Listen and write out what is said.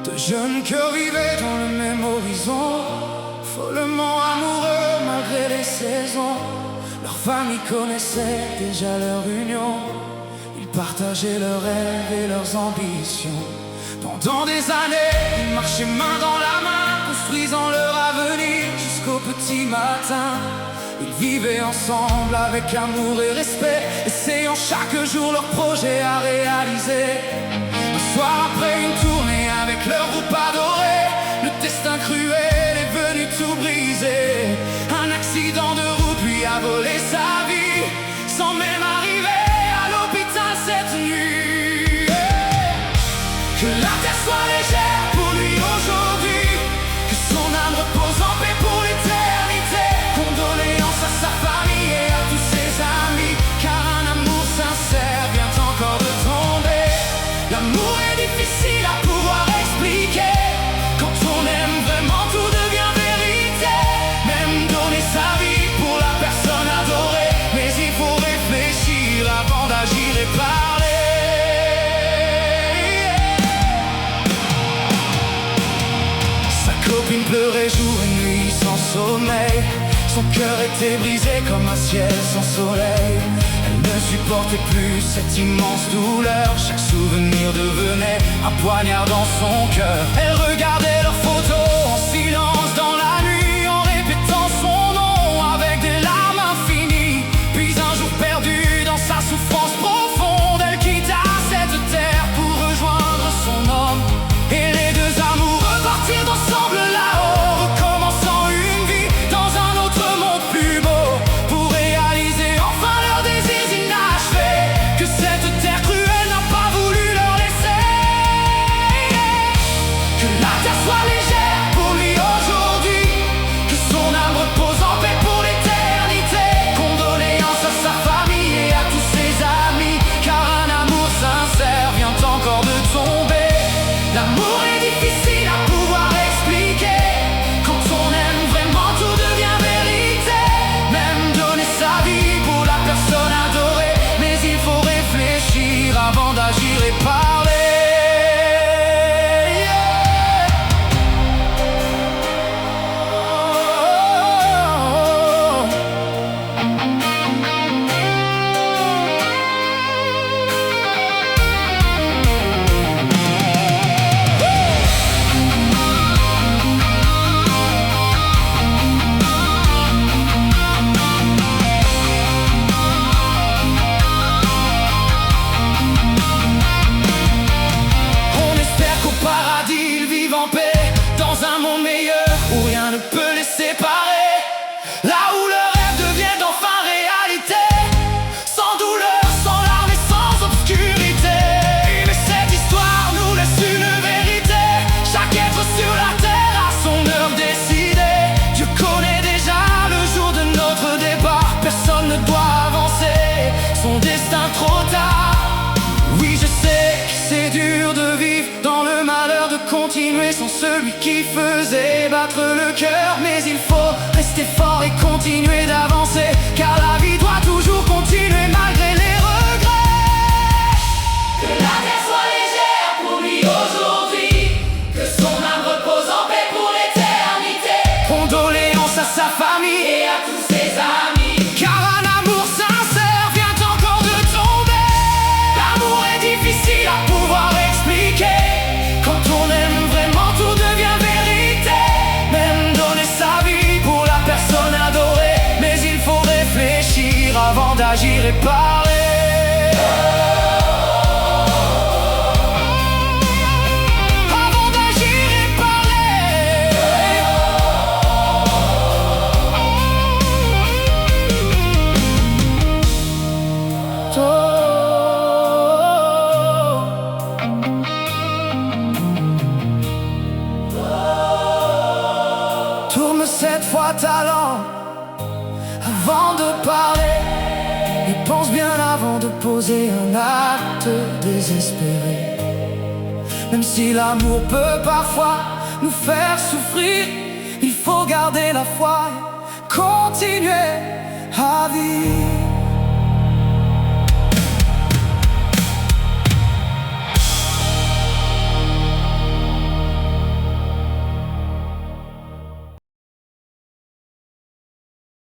De jeunes cœurs vivaient dans le même horizon, follement amoureux malgré les saisons. Leur famille connaissait déjà leur union, ils partageaient leurs rêves et leurs ambitions. Pendant des années, ils marchaient main dans la main, construisant leur avenir jusqu'au petit matin. Ils vivaient ensemble avec amour et respect, essayant chaque jour leur projet à réaliser. Un soir après une tournée avec leur groupe adoré, le destin cruel est venu tout briser. Un accident de route lui a volé sa vie, sans même arriver à l'hôpital cette nuit. Que la terre soit légère pour lui aujourd'hui, que son âme repose en paix pour l'éternité. Condoléances à sa famille et à tous ses amis, car un amour sincère vient encore de tomber. L'amour est difficile à pouvoir expliquer, quand on aime vraiment tout devient vérité. Même donner sa vie pour la personne adorée, mais il faut réfléchir avant d'agir et parler. Sa copine pleurait jour et nuit sans sommeil, son cœur était brisé comme un ciel sans soleil. Elle ne supportait plus cette immense douleur, chaque souvenir devenait un poignard dans son cœur. Elle regardait leurs photos en silence dans la nuit, en répétant son nom avec des larmes infinies. Puis un jour perdu dans sa souffrance profonde, elle quitta cette terre pour rejoindre son homme. Et les deux amoureux partirent ensemble là-haut, recommençant une vie dans un autre monde plus beau, pour réaliser enfin leurs désirs inachevés, que cette terre cruelle n'a pas voulu leur laisser. Que la terre soit légère pour lui aujourd'hui, que son âme repose en paix pour l'éternité. Condoléances à sa famille et à tous ses amis, car un amour sincère vient encore de tomber. L'amour est difficile à pouvoir expliquer, quand on aime vraiment tout devient vérité. Même donner sa vie pour la personne adorée, mais il faut réfléchir avant d'agir et parler. Dans un monde meilleur où rien ne peut les séparer, là où le rêve devienne enfin réalité, sans douleur, sans larmes et sans obscurité. Mais cette histoire nous laisse une vérité, chaque être sur la terre a son heure décidée. Dieu connaît déjà le jour de notre départ, personne ne doit avancer son destin trop tard. Oui, je sais que c'est dur de vivre dans le malheur, de continuer sans celui qui faisait battre le cœur. Mais il faut rester fort et continuer d'avancer, car la vie doit toujours continuer malgré les regrets. Que la terre soit légère pour lui aujourd'hui, que son âme repose en paix pour l'éternité. Condoléances à sa famille et à tous ses amis, car un amour sincère vient encore de tomber. L'amour est difficile à pouvoir expliquer, quand on aime vraiment tout devient vérité. Même donner sa vie pour la personne adorée, mais il faut réfléchir avant d'agir Tourne 7 fois ta langue avant de parler, et pense bien avant de poser un acte désespéré. Même si l'amour peut parfois nous faire souffrir, il faut garder la foi et continuer à vivre.